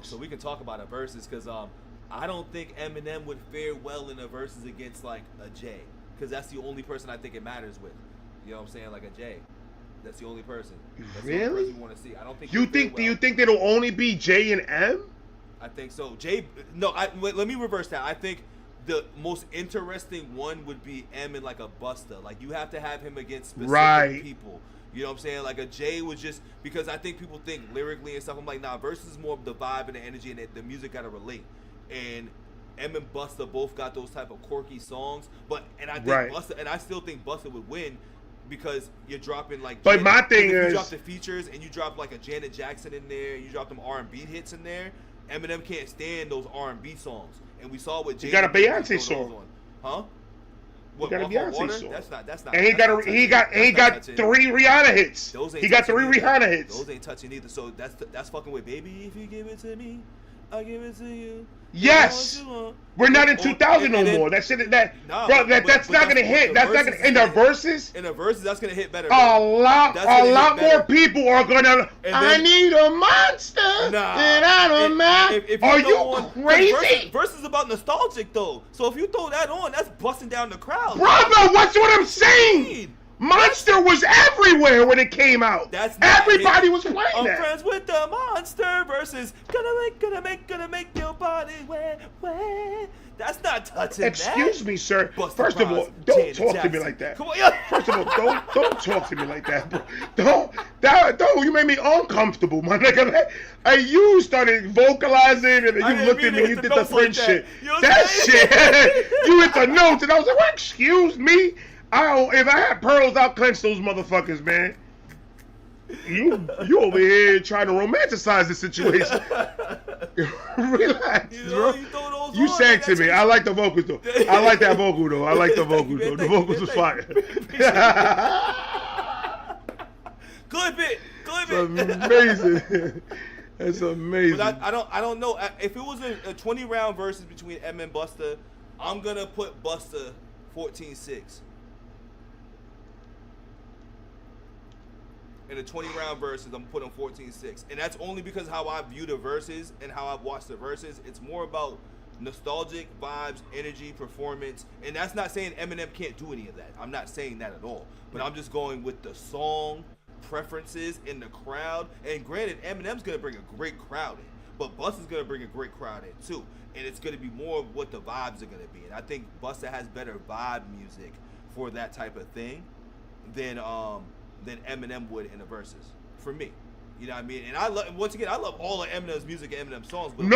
So we can talk about a versus because I don't think Eminem would fare well in a versus against like a Jay, because that's the only person I think it matters with. You know what I'm saying? Like a Jay. That's the only person. That's really? The only person you want to see. I don't think. You think? Well. Do you think it'll only be J and M? I think so. Jay. No. Let me reverse that. I think the most interesting one would be M and like a Busta. Like you have to have him against specific people. You know what I'm saying? Like a Jay was just because I think people think lyrically and stuff. I'm like, nah. Versus is more of the vibe and the energy, and the music gotta relate. And M and Busta both got those type of quirky songs, and I think Busta, and I still think Busta would win. Because you're dropping like, but my thing is, you drop the features and you drop like a Janet Jackson in there, you drop them R&B hits in there. Eminem can't stand those R&B songs, and we saw what Jay. You got a Beyonce song, huh? What, you got a Beyonce song. That's not. And he got 3 Rihanna hits. He got 3 Rihanna hits. Those ain't touching either. So that's fucking with Baby. If you give it to me, I'll give it to you. Yes, we're not in 2000 no more. That shit, that's not gonna hit. That's not gonna in the verses. In the verses, that's gonna hit better. A lot more people are gonna. I need a monster. Nah, and I don't mind. Are you crazy? Verses about nostalgic though. So if you throw that on, that's busting down the crowd. Brother, what's what I'm saying? Monster was everywhere when it came out. Everybody was playing that. I'm friends with the monster versus gonna make your body wet. That's not touching. Excuse me, sir. First of all, don't talk to me like that. Come on, First of all, don't talk to me like that, bro. Don't. You made me uncomfortable, my nigga. You started vocalizing and you looked at me. You did the French shit. That shit. You hit the notes and I was like, well, excuse me. If I had pearls, I'll clench those motherfuckers, man. You over here trying to romanticize the situation. Relax, bro. You sang to me. I like the vocals though. I like that vocal though. I like the vocals though. The vocals was fire. Clip it. It's amazing. That's amazing. But I don't know if it was a 20-round versus between M and Busta. I'm gonna put Busta 14-6. In a 20-round verses, I'm putting 14-6. And that's only because how I view the verses and how I've watched the verses. It's more about nostalgic vibes, energy, performance. And that's not saying Eminem can't do any of that. I'm not saying that at all. But I'm just going with the song, preferences, in the crowd. And granted, Eminem's going to bring a great crowd in. But Busta's going to bring a great crowd in, too. And it's going to be more of what the vibes are going to be. And I think Busta has better vibe music for that type of thing than Eminem would in the verses, for me. You know what I mean? And I love all of Eminem's music and Eminem's songs. But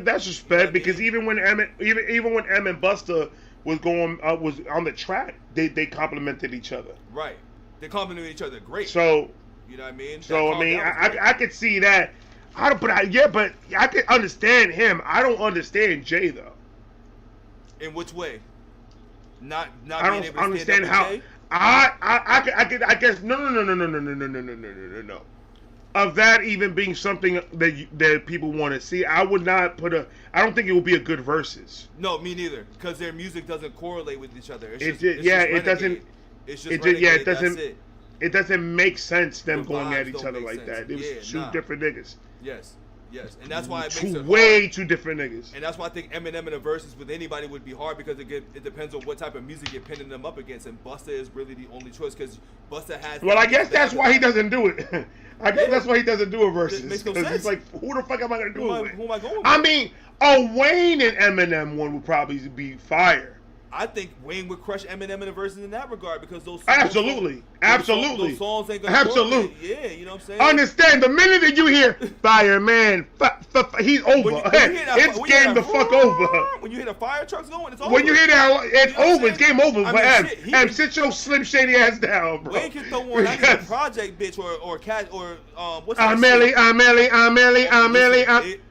that's respect, because even when M and Busta was on the track, they complimented each other. Right, they complimented each other great. So you know what I mean? So I mean, I could see that. But I can understand him. I don't understand Jay though. In which way? Not I don't being able to understand stand up how. with Jay? I guess no. Of that even being something that people want to see, I would not I don't think it would be a good versus. No, me neither, because their music doesn't correlate with each other. It doesn't make sense them going at each other like that. It was two different niggas. Yes, and that's why it makes it way hard. Two different niggas. And that's why I think Eminem in a versus with anybody would be hard, because it depends on what type of music you're pinning them up against. And Busta is really the only choice, because Busta has. Well, I guess that's why he doesn't do it. I guess that's why he doesn't do a versus. Makes no sense. It's like, who the fuck am I gonna do it with? Who am I going with? I mean, a Wayne and Eminem one would probably be fire. I think Wayne would crush Eminem in the verses in that regard, because those songs, absolutely. Those songs ain't gonna absolutely. Yeah, you know what I'm saying? Understand, the minute that you hear Fireman, he's over. It's game the fuck over. When you hear the fire trucks going, it's over. When you hear that, it's over. It's game over for M. Sit your slim shady ass down, bro. Wayne can throw on a project bitch or cat or what's that?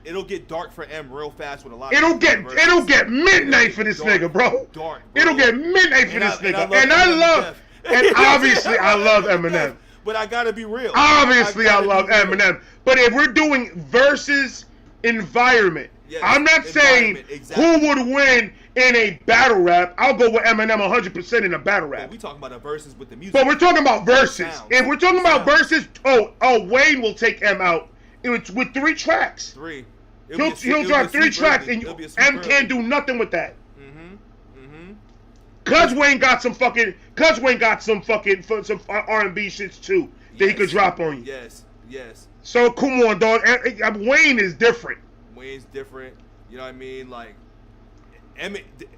It'll get dark for M real fast with a lot. It'll get midnight for this nigga, bro. Dark. It'll get midnight for this nigga, and obviously I love Eminem. But I gotta be real. Obviously I love Eminem. But if we're doing versus environment, I'm not saying who would win in a battle rap. I'll go with Eminem 100% in a battle rap. But we talking about a versus with the music. But we're talking about versus. If we're talking about versus, Wayne will take M out It was with 3 tracks. 3. He'll drop 3 tracks, and M can't do nothing with that. Cuz Wayne got some fucking some R&B shits too that he could drop on you. Yes. So come on, dog. Wayne is different. Wayne's different. You know what I mean? Like,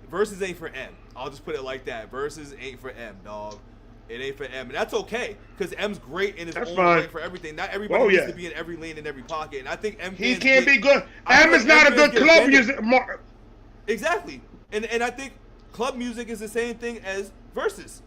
Versus ain't for M. I'll just put it like that. Versus ain't for M, dog. It ain't for M, and that's okay, because M's great in his own way for everything. Not everybody needs to be in every lane in every pocket, and I think M. He can't be good. M is not a good club music. Exactly, and I think club music is the same thing as Versus.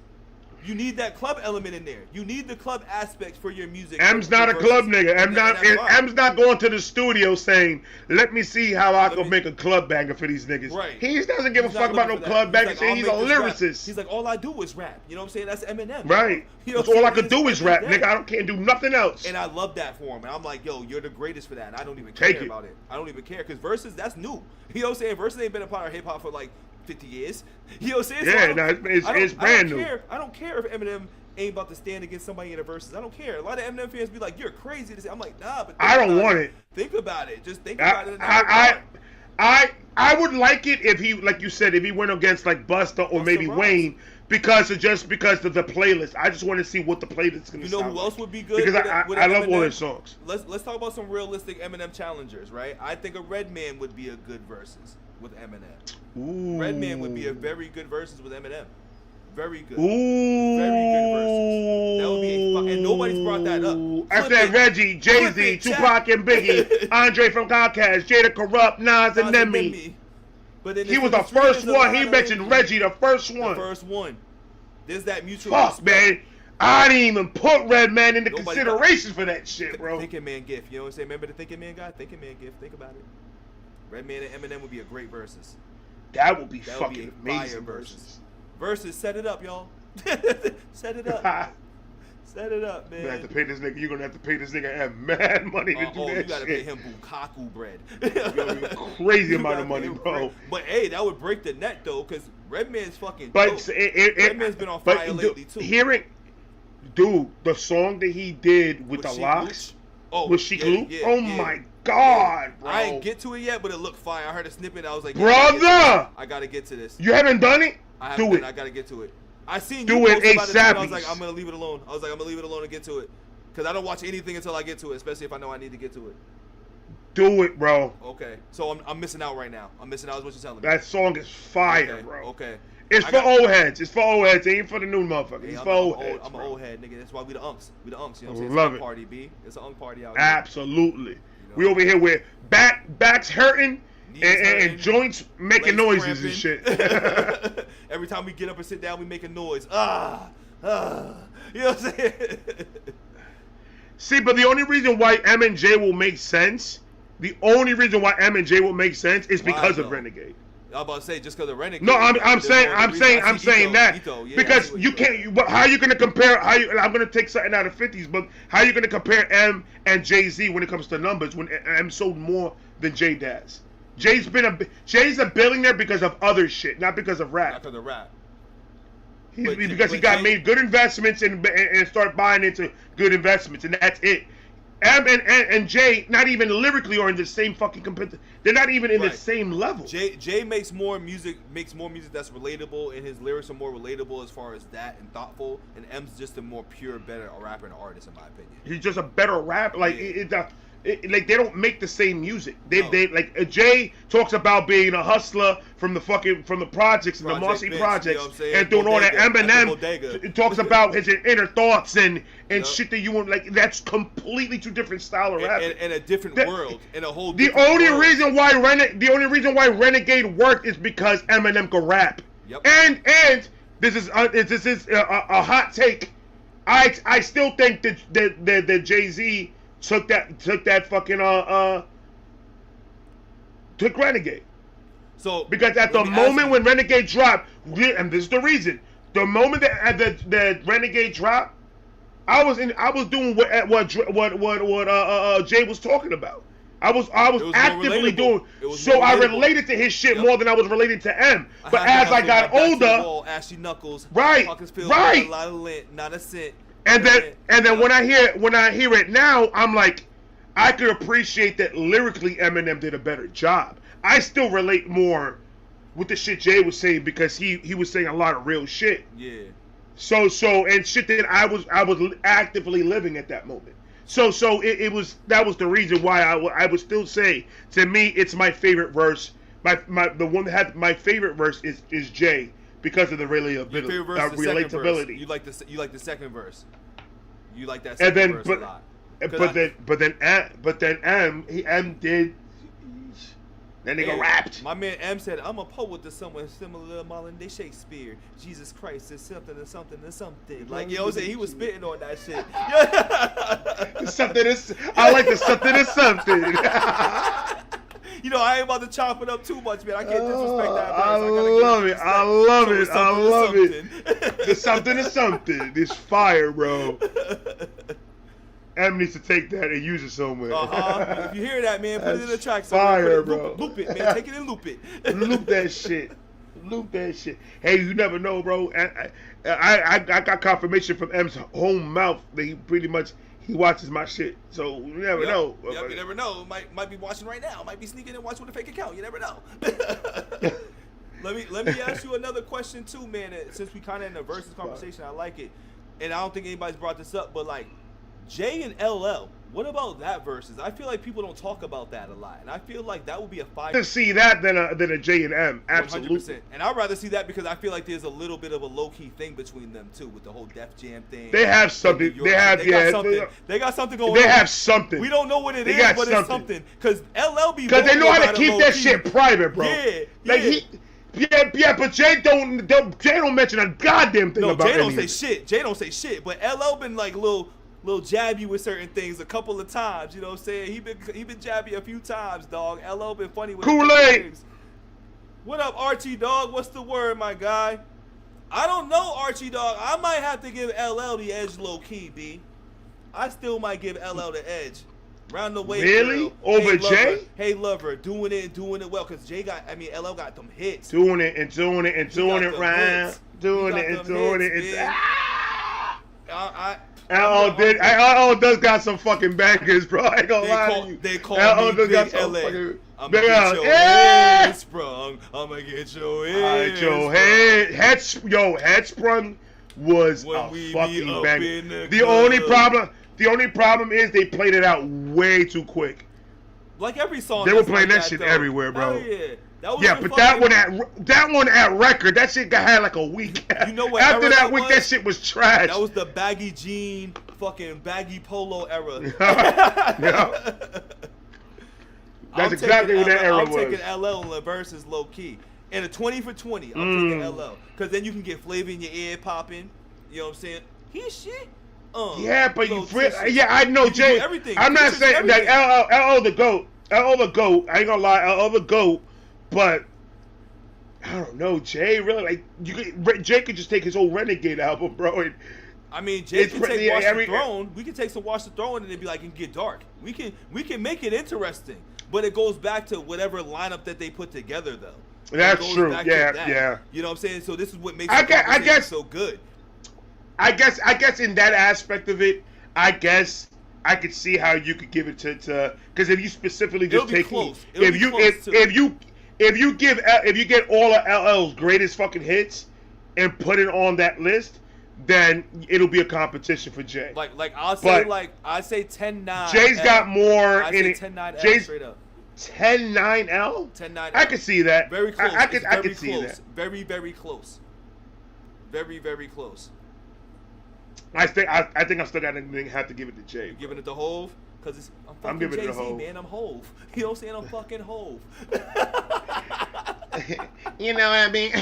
You need that club element in there. You need the club aspect for your music. M's not a club nigga. M's not going to the studio saying, "Let me see how I can make a club banger for these niggas." Right. He doesn't give a fuck about no club banger. He's a lyricist. He's like, all I do is rap. You know what I'm saying? That's Eminem. Right. That's all I could do is rap, nigga. I can't do nothing else. And I love that for him. And I'm like, yo, you're the greatest for that. And I don't even care about it. I don't even care, because Versus, that's new. You know what I'm saying? Versus ain't been a part of hip hop for like 50 years. You know what I'm saying? Yeah, it's brand new. I don't care if Eminem ain't about to stand against somebody in a Versus. I don't care. A lot of Eminem fans be like, you're crazy to say. I'm like, nah, but I don't want it. Think about it. Just think about it. I would like it if he, like you said, if he went against like Busta or maybe Wayne, because of the playlist. I just want to see what the playlist is going to sound like. You know who else would be good? Because I love all their songs. Let's talk about some realistic Eminem challengers, right? I think a Redman would be a good Versus with Eminem. Ooh. Redman would be a very good Versus with Eminem. Very good. Ooh. Very good Versus. That would be and nobody's brought that up. I said Reggie, Jay-Z, Tupac and Biggie, Andre from Outkast, Jada Corrupt, Nas and Nemi. But he was the first one. He mentioned Reggie, the first one. The first one. There's that mutual respect. Man. I didn't even put Redman into Nobody consideration for that shit, bro. Thinking Man gift. You know what I'm saying? Remember the Thinking Man guy? Thinking Man gift. Think about it. Redman and Eminem would be a great Versus. That would be fucking amazing Versus. Versus, set it up, y'all. Set it up. Set it up, man. You're gonna have to pay this nigga mad money to do that shit. You gotta pay him bukaku bread. Crazy amount of money, bro. But hey, that would break the net though, because Redman's fucking dope. Redman's been on fire lately too. Dude, the song that he did with the Locks, with Sheek Luke, my God, bro. I didn't get to it yet, but it looked fire. I heard a snippet. I was like, brother, I gotta get to this. You haven't done it? Do it. I gotta get to it. I seen you post about it. I was like, I'm gonna leave it alone. And get to it, because I don't watch anything until I get to it, especially if I know I need to get to it. Do it, bro. Okay, so I'm missing out right now. I'm missing out is what you're telling me. That song is fire, bro. Okay. It's for old heads. It ain't for the new motherfuckers. It's for old heads. I'm an old head, nigga. That's why we the unks. You know what I'm saying? Love it's a party, B. It's an unk party out here. Absolutely. You know? We over here with backs hurting and joints making noises and shit. Every time we get up and sit down, we make a noise. You know what I'm saying? See, but the only reason why M and J will make sense, is because of Renegade. I'm about to say just because of Renegade. No, I'm saying that because you can't. How are you gonna compare? I'm gonna take something out of 50s, but how are you gonna compare M and Jay-Z when it comes to numbers when M sold more than Jay does? Jay's a billionaire because of other shit, not because of rap. Not because of rap. Because he made good investments and started buying into good investments, and that's it. M and Jay, not even lyrically, are in the same fucking they're not even in the same level. Jay makes more music that's relatable, and his lyrics are more relatable as far as that and thoughtful. And M's just a more pure, better rapper and artist, in my opinion. He's just a better rapper. Like like they don't make the same music. They like Jay talks about being a hustler from the projects and the Marcy Projects, you know, and doing all that. Eminem talks about his inner thoughts and shit that you want. Like that's completely two different style of rap. In a different world, in a whole. The only reason why Renegade worked is because Eminem could rap. Yep. And this is a hot take. I still think that Jay-Z took Renegade. So because at the moment when Renegade dropped, and this is the reason, the moment that the Renegade dropped, I was doing what Jay was talking about. I was actively doing. So I related to his shit more than I was related to M. But as I got older, ashy knuckles, right. A lot of lint, not a cent. And then when I hear it now, I'm like, I could appreciate that lyrically Eminem did a better job. I still relate more with the shit Jay was saying because he was saying a lot of real shit. Yeah. So and shit that I was actively living at that moment. So it was that was the reason why I would still say, to me, it's my favorite verse. The one that had my favorite verse is Jay because of the relatability. You like the second verse. You like that second verse a lot. But then M did. That nigga rapped. My man M said, "I'm a poet to someone similar to modern day Shakespeare. Jesus Christ is something to something to something." Like, you know what I'm saying? He was spitting on that shit. I like the something to something. You know, I ain't about to chop it up too much, man. I can't disrespect that verse. I love it. The something to something. This fire, bro. Em needs to take that and use it somewhere. If you hear that, man, put it in the track somewhere. Fire, bro. Loop it, man. Take it and loop it. Loop that shit. Hey, you never know, bro. I got confirmation from M's own mouth that he watches my shit. So you never know. Yep, you never know. Might be watching right now. Might be sneaking and watching with a fake account. You never know. Let me ask you another question too, man. Since we kind of in the versus conversation, I like it, and I don't think anybody's brought this up, but like, Jay and LL, what about that versus? I feel like people don't talk about that a lot, and I feel like that would be a fire. To see that than a J and M, absolutely. 100%. And I'd rather see that because I feel like there's a little bit of a low key thing between them too, with the whole Def Jam thing. They have something. They got something going on. They have something. We don't know what it is, but it's something. Because LL be because they know how to keep that shit private, bro. Yeah. But Jay don't mention a goddamn thing about Jay don't say shit. Jay don't say shit, but LL been like little jabby with certain things a couple of times, you know what I'm saying? He been jabby a few times, dog. LL been funny with Kool-Aid. What up, Archie, dog? What's the word, my guy? I don't know, Archie, dog. I might have to give LL the edge low key, B. I still might give LL the edge. Round the way, really? Girl. Over Jay? Hey, lover, doing it well, because LL got them hits. Doing it right. Doing it. LL does got some fucking bangers, bro. I ain't gonna lie to you. They call me Big LA. I'ma get your head sprung. I'ma get your head. Head sprung was a fucking banger. The only problem is they played it out way too quick. Like every song. They were playing that shit everywhere, bro. Hell yeah. But that one at record, that shit had like a week. You know what? After that week, that shit was trash. That was the baggy jean, fucking baggy polo era. Yeah. That's exactly what that era was. I'm taking LL in the versus low key. And a 20 for 20, I'm taking LL. Because then you can get flavor in your ear popping. You know what I'm saying? He's shit. Yeah, but I know, Jay. I'm not saying like LL the GOAT. LL the GOAT. I ain't gonna lie, LL the GOAT. But I don't know, Jay. Really, like Jay could just take his whole Renegade album, bro. I mean, Jay can take Watch the Throne. We can take some Watch the Throne and it'd be like it can get dark. We can make it interesting, but it goes back to whatever lineup that they put together, though. That's true. Yeah. You know what I'm saying? So this is what makes it so good. I guess in that aspect of it, I guess I could see how you could give it to because if you specifically just take if you get all of LL's greatest fucking hits and put it on that list, then it'll be a competition for Jay. I say 10-9. Jay's got more in it. 10-9 straight up. 10-9L? 10-9. I could see that. Very close. I could see that. Very, very close. Very, very close. I think I'm still gonna have to give it to Jay. You're giving it to Hove? Because I'm fucking Jay-Z, man. I'm Hove. You know what I'm saying? I'm fucking Hove. You know what I mean?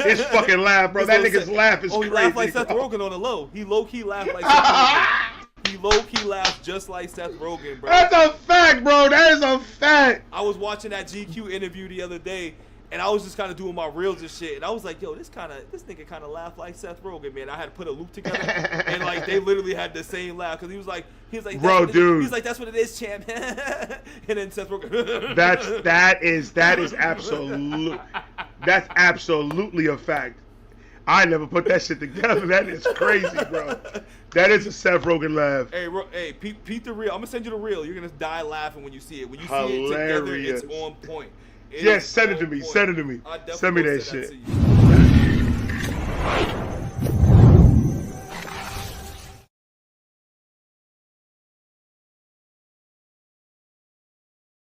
His fucking laugh, bro. That nigga's laugh is crazy. He laughed like Seth Rogen on the low. He low-key laughed like Seth Rogen. He low-key laughed just like Seth Rogen, bro. That's a fact, bro. That is a fact. I was watching that GQ interview the other day, and I was just kind of doing my reels and shit, and I was like, yo, this nigga kind of laughed like Seth Rogen, man. I had to put a loop together, and like they literally had the same laugh, because he was like, bro, dude. He's like, that's what it is, champ. And then Seth Rogen. That's absolutely a fact. I never put that shit together. That is crazy, bro. That is a Seth Rogen laugh. Hey, Pete the reel. I'm gonna send you the reel. You're gonna die laughing when you see it. When you see it together, it's on point. Send it to me. Send it to me. Send me that shit.